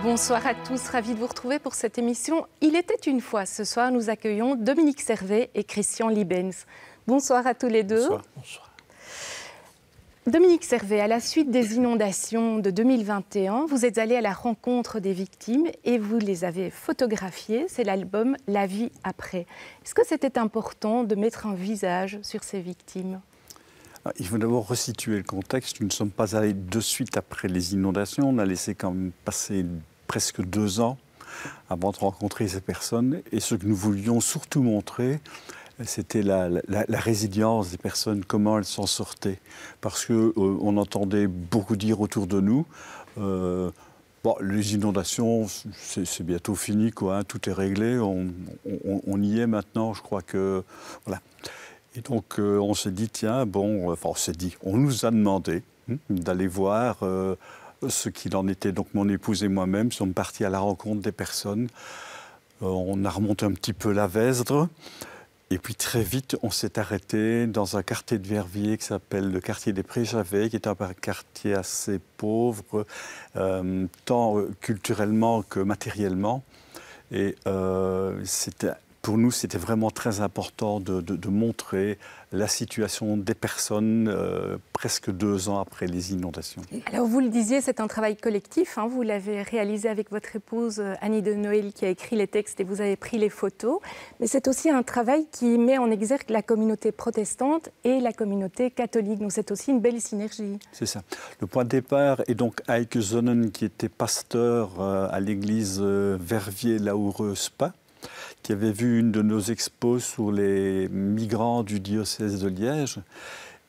Bonsoir à tous, ravi de vous retrouver pour cette émission. Il était une fois. Ce soir, nous accueillons Dominique Servet et Christian Liebens. Bonsoir à tous les deux. Bonsoir. Bonsoir. Dominique Servet, à la suite des inondations de 2021, vous êtes allé à la rencontre des victimes et vous les avez photographiées. C'est l'album La vie après. Est-ce que c'était important de mettre un visage sur ces victimes ? Il faut d'abord resituer le contexte. Nous ne sommes pas allés de suite après les inondations. On a laissé quand même passer presque 2 ans avant de rencontrer ces personnes. Et ce que nous voulions surtout montrer, c'était la résilience des personnes, comment elles s'en sortaient. Parce qu'on entendait beaucoup dire autour de nous, les inondations, c'est bientôt fini, quoi, hein, tout est réglé, on y est maintenant, je crois que... Voilà. Et donc, on s'est dit, tiens, on nous a demandé d'aller voir ce qu'il en était. Donc, mon épouse et moi-même sommes partis à la rencontre des personnes. On a remonté un petit peu la Vesdre. Et puis, très vite, on s'est arrêté dans un quartier de Verviers qui s'appelle le quartier des Prés-Javet, qui est un quartier assez pauvre, tant culturellement que matériellement. Et pour nous, c'était vraiment très important de montrer la situation des personnes presque 2 ans après les inondations. Alors, vous le disiez, c'est un travail collectif. Vous l'avez réalisé avec votre épouse Annie de Noël qui a écrit les textes et vous avez pris les photos. Mais c'est aussi un travail qui met en exergue la communauté protestante et la communauté catholique. Donc, c'est aussi une belle synergie. C'est ça. Le point de départ est donc Heike Zonnen, qui était pasteur à l'église Verviers-Laoureux-Spa, qui avait vu une de nos expos sur les migrants du diocèse de Liège,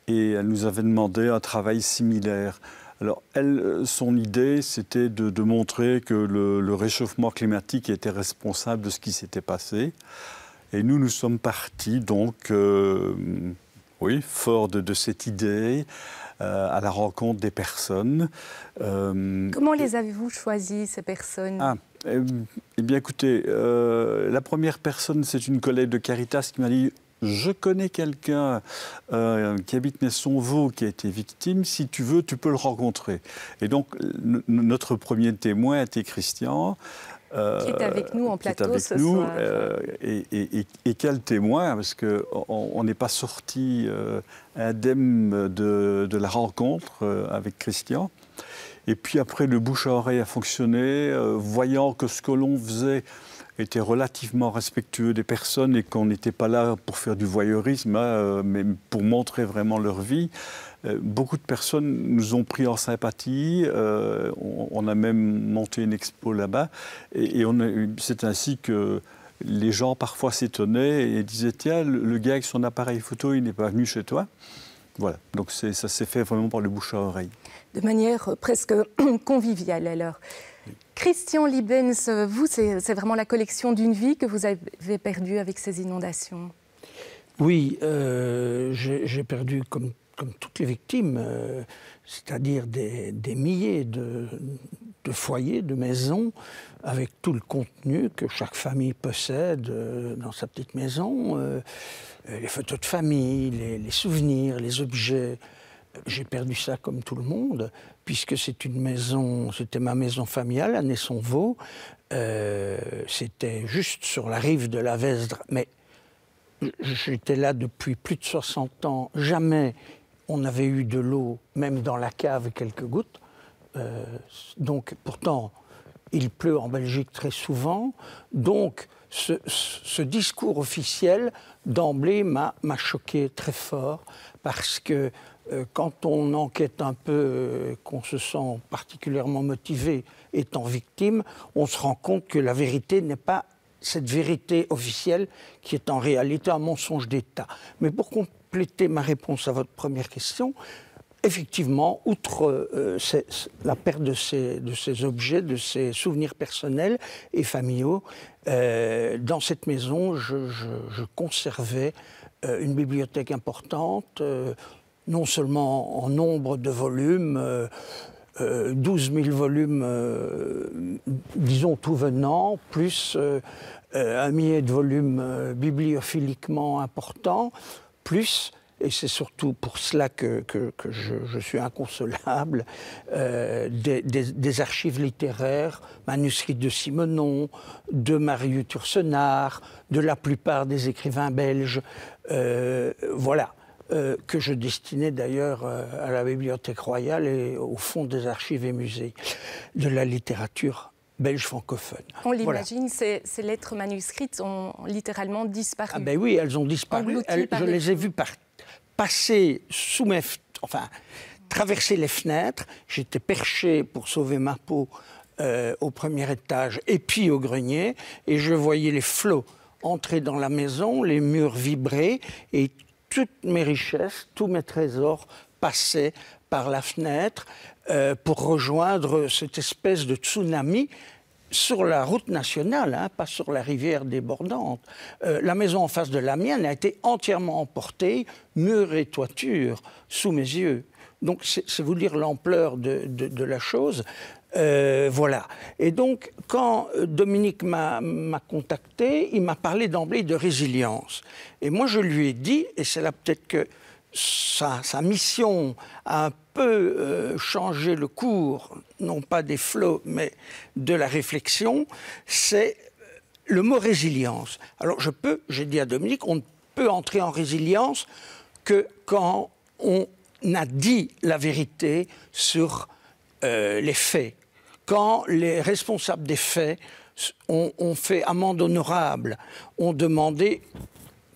et elle nous avait demandé un travail similaire. Alors, son idée, c'était de montrer que le réchauffement climatique était responsable de ce qui s'était passé. Et nous sommes partis, donc, forts de cette idée, à la rencontre des personnes. Comment les avez-vous choisis, ces personnes ? Eh bien, écoutez, la première personne, c'est une collègue de Caritas qui m'a dit « Je connais quelqu'un qui habite Maisonvaux, qui a été victime. Si tu veux, tu peux le rencontrer. » Et donc, notre premier témoin était Christian. Qui est avec nous en plateau ce soir. Et quel témoin, parce qu'on n'est pas sorti indemne de la rencontre avec Christian. Et puis après, le bouche à oreille a fonctionné, voyant que ce que l'on faisait était relativement respectueux des personnes et qu'on n'était pas là pour faire du voyeurisme, mais pour montrer vraiment leur vie. Beaucoup de personnes nous ont pris en sympathie, on a même monté une expo là-bas, et c'est ainsi que les gens parfois s'étonnaient et disaient « Tiens, le gars avec son appareil photo, il n'est pas venu chez toi ?» Voilà, donc ça s'est fait vraiment par le bouche à oreille. De manière presque conviviale, alors. Oui. Christian Liebens, vous, c'est vraiment la collection d'une vie que vous avez perdue avec ces inondations. Oui, j'ai perdu, comme toutes les victimes, c'est-à-dire des milliers de foyers, de maisons, avec tout le contenu que chaque famille possède dans sa petite maison, les photos de famille, les souvenirs, les objets. J'ai perdu ça comme tout le monde, puisque c'était ma maison familiale à Maisonvaux. C'était juste sur la rive de la Vesdre, mais j'étais là depuis plus de 60 ans. Jamais on avait eu de l'eau, même dans la cave, quelques gouttes. Donc, pourtant, il pleut en Belgique très souvent. Donc, ce discours officiel, d'emblée, m'a choqué très fort, parce que quand on enquête un peu, qu'on se sent particulièrement motivé étant victime, on se rend compte que la vérité n'est pas cette vérité officielle qui est en réalité un mensonge d'État. Mais pour compléter ma réponse à votre première question, effectivement, outre la perte de ces objets, de ces souvenirs personnels et familiaux, dans cette maison, je conservais une bibliothèque importante, non seulement en nombre de volumes, 12 000 volumes, disons tout venant, plus 1 millier de volumes bibliophiliquement importants, plus et c'est surtout pour cela que je suis inconsolable, des archives littéraires, manuscrits de Simenon, de Marius Yourcenar, de la plupart des écrivains belges, voilà, que je destinais d'ailleurs à la Bibliothèque royale et au Fonds des archives et musées de la littérature belge francophone. On l'imagine, voilà. Ces lettres manuscrites ont littéralement disparu. Ah ben oui, elles ont disparu. Je les ai vues passer sous mes... Enfin, traverser les fenêtres. J'étais perché pour sauver ma peau au premier étage et puis au grenier. Et je voyais les flots entrer dans la maison, les murs vibraient et toutes mes richesses, tous mes trésors passaient par la fenêtre pour rejoindre cette espèce de tsunami sur la route nationale, hein, pas sur la rivière débordante. La maison en face de la mienne a été entièrement emportée, murs et toiture, sous mes yeux. Donc c'est vous dire l'ampleur de la chose. Voilà. Et donc, quand Dominique m'a contacté, il m'a parlé d'emblée de résilience. Et moi, je lui ai dit, et c'est là peut-être que sa mission a un peu changé le cours, non pas des flots, mais de la réflexion, c'est le mot résilience. Alors, j'ai dit à Dominique, on ne peut entrer en résilience que quand on a dit la vérité sur les faits. Quand les responsables des faits ont fait amende honorable, ont demandé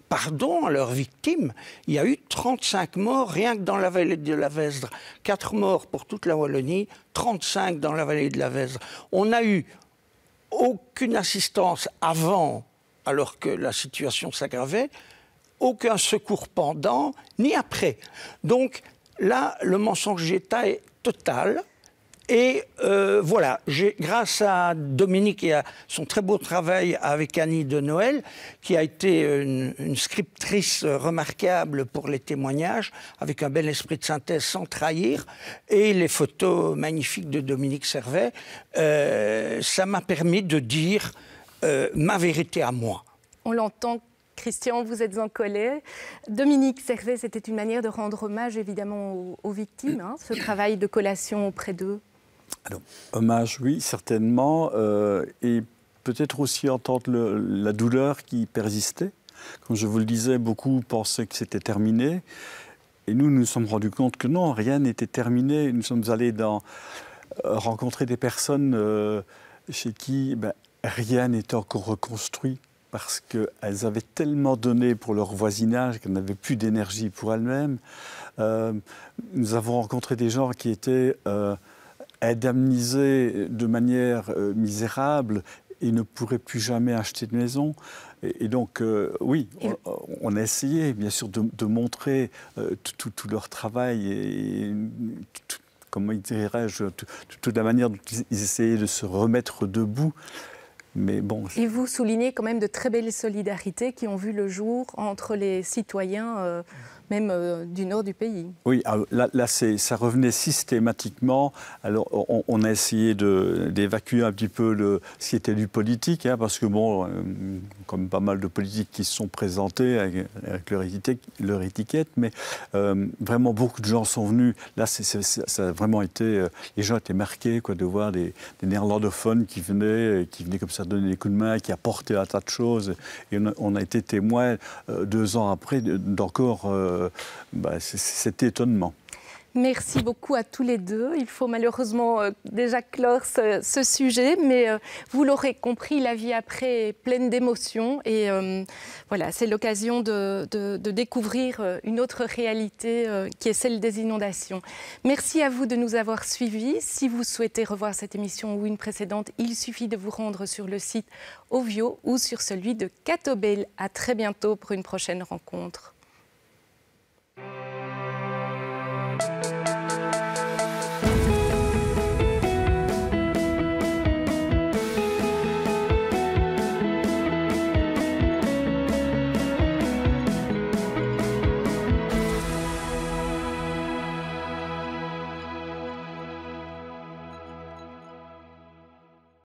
pardon à leurs victimes. Il y a eu 35 morts rien que dans la vallée de la Vesdre. 4 morts pour toute la Wallonie, 35 dans la vallée de la Vesdre. On n'a eu aucune assistance avant, alors que la situation s'aggravait, aucun secours pendant, ni après. Donc là, le mensonge d'État est total. Et voilà, grâce à Dominique et à son très beau travail avec Annie de Noël, qui a été une scriptrice remarquable pour les témoignages, avec un bel esprit de synthèse sans trahir, et les photos magnifiques de Dominique Servet, ça m'a permis de dire ma vérité à moi. On l'entend. Christian, vous êtes en colère. Dominique Servet, c'était une manière de rendre hommage évidemment aux victimes, hein, ce travail de collation auprès d'eux. Alors, hommage, oui, certainement, et peut-être aussi entendre la douleur qui persistait. Comme je vous le disais, beaucoup pensaient que c'était terminé, et nous sommes rendus compte que non, rien n'était terminé. Nous sommes allés rencontrer des personnes chez qui rien n'était encore reconstruit, parce qu'elles avaient tellement donné pour leur voisinage qu'elles n'avaient plus d'énergie pour elles-mêmes. Nous avons rencontré des gens qui étaient indemnisés de manière misérable et ne pourraient plus jamais acheter de maison. Et donc, oui, on a essayé, bien sûr, de montrer tout leur travail et comment dirais-je, toute la manière dont ils essayaient de se remettre debout. Mais bon. Et vous soulignez quand même de très belles solidarités qui ont vu le jour entre les citoyens, même du nord du pays. Oui, là ça revenait systématiquement. Alors, on a essayé d'évacuer un petit peu ce qui était du politique, hein, parce que, bon, comme pas mal de politiques qui se sont présentés avec leur étiquette, mais vraiment beaucoup de gens sont venus. Là, ça a vraiment été... les gens étaient marqués, quoi, de voir des néerlandophones qui venaient comme ça donner des coups de main, qui apportaient un tas de choses. Et on a été témoins 2 ans après d'encore cet étonnement. Merci beaucoup à tous les deux. Il faut malheureusement déjà clore ce sujet, mais vous l'aurez compris, la vie après est pleine d'émotions. Et voilà, c'est l'occasion de découvrir une autre réalité qui est celle des inondations. Merci à vous de nous avoir suivis. Si vous souhaitez revoir cette émission ou une précédente, il suffit de vous rendre sur le site Ovio ou sur celui de Catobel. À très bientôt pour une prochaine rencontre.